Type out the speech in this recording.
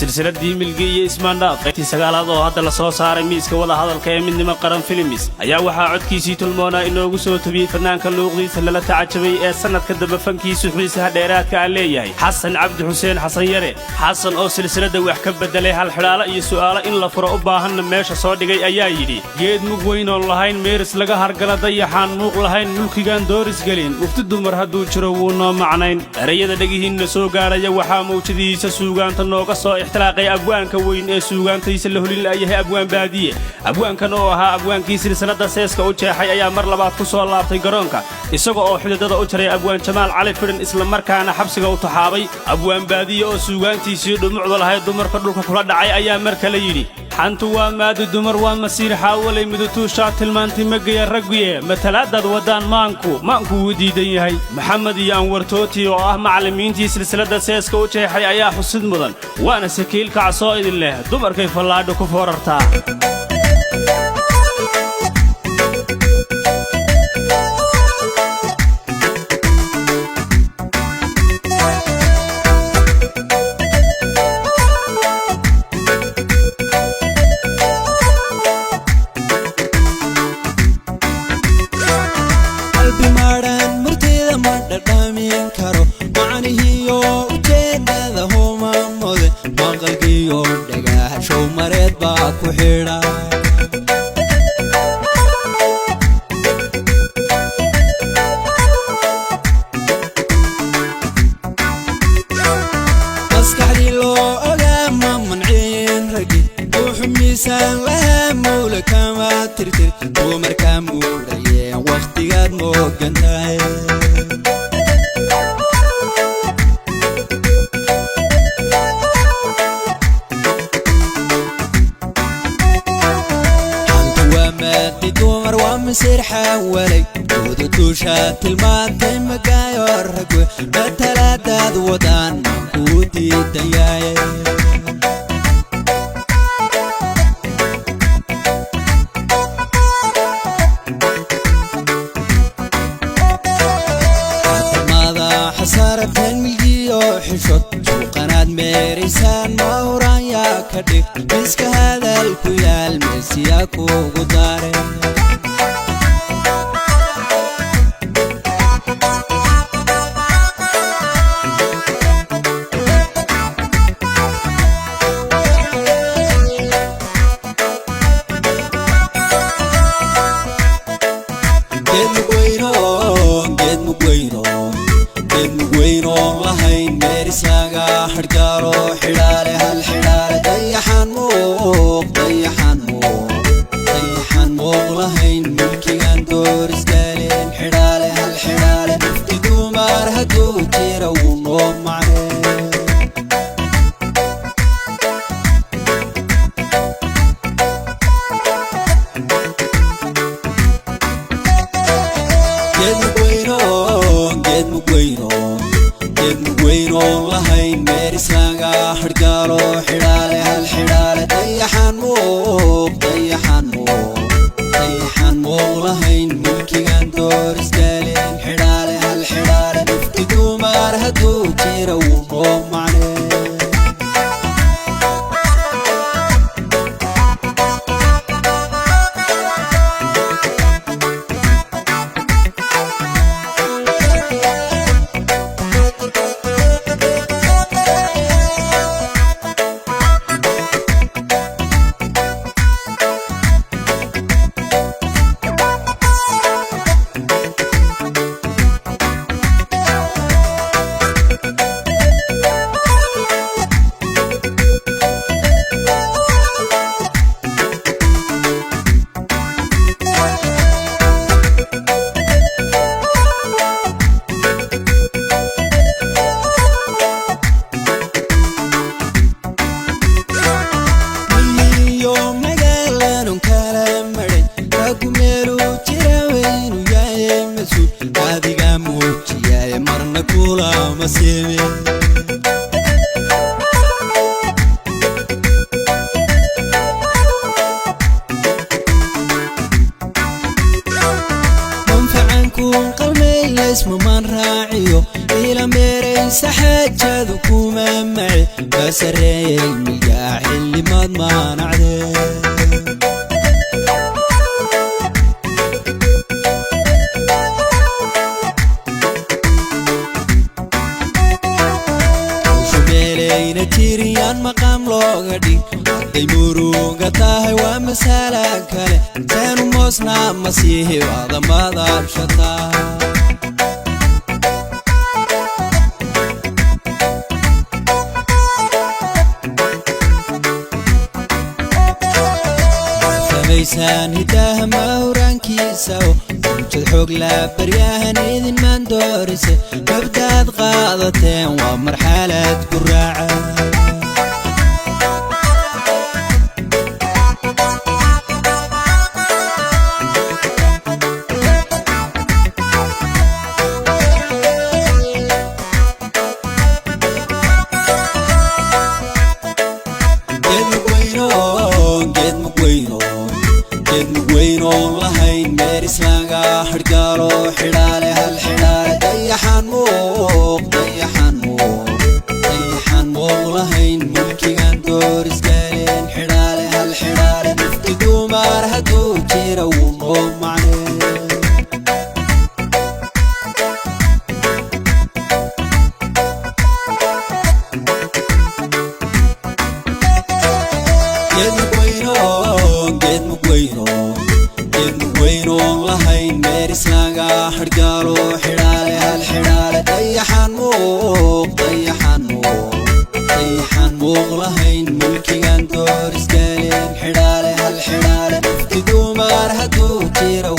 silsiladii milga iyo ismaandhaaf qaybtii sagaalaad oo hadda la soo saaray miiska wada hadalka ee midnimo qaran filmis ayaa waxaa codkiisii tulmoona inoogu soo tubiyey fanaanka luuqdiisa lala tacajabay ee sanadka dambe fankiisu xiisaha dheeraadka aan leeyahay xasan cabdi xuseen xasan yare xasan oo silsilada wax ka bedelay hal xidhaalo iyo su'aalo in la furo u baahanna meesha soo dhigay ayaa yidhi geed mug weyn oo lahayn meeris laga hargala dayaxaan muuq lahayn mulkigaan dooris gelin wufti dumar hadduu jiro wuu noo macnayn erayada dhegihiinna soo gaaraya waxaa mawjadihiisa suugaanta nooga soo ixtiraaqay abwaanka weyn ee suugaantaysa la hulin la'yahay abwaan baadiye abwaankan oo ahaa abwaankii silsilada seeska u jeexay ayaa mar labaad ku soo laabtay garoonka isaga oo xididada u jaray abwaan jamaal cali fidhan isla markaana xabsiga u taxaabay abwaan baadiye oo suugaantiisii dhumucda lahayd dumarka dhulka kula dhacay ayaa mar kale yidhi xantu waa maadi dumar waa masiir xaawalay midutuushaa tilmaantay magaya ragguye matalaadaad waddaan maanku wuu diidan yahay maxamed iyo anwar tooti oo ah macallimiintii silsilada seeska u jeexay ayaa xusid mudan waana sakiil kacsoo idin leh dumarkay fallaadho ku foorartaa tilmaantay magayo ragwe matalaadaad wadaan kuu diidan yahay adamada xasaaratan milgiyo xishod suuqanaad meeraysaan mawraan yaa ka dhig miska hadal ku yaal meesiyaa kuugu daare سري ملقا حلي ما نعدي وشميلين تيريان مقام لوغدي دي موروغا تاهي ومسالا كالي تانو موسنا مسيحي وهذا ما ضاب شتا فميسان هداها مهوران كيساو وجد حوق لابرياهن إذن من دورسي مبدأ غاضتين ومرحلة قراعة وينو لهين مارس لاغا حرقالو حلالي هالحلالي ضيحان موق لهين ملكي كان دورس قالين حلالي هالحلالي نفتقو مارهدو جيرا ونوم معلين وينو لهين مارس لاغا حرقالو حلالي هالحلالي ضيحان موق لهين ملكي كان دورس قالين حلالي هالحلالي نفتقو مارهدو جيرا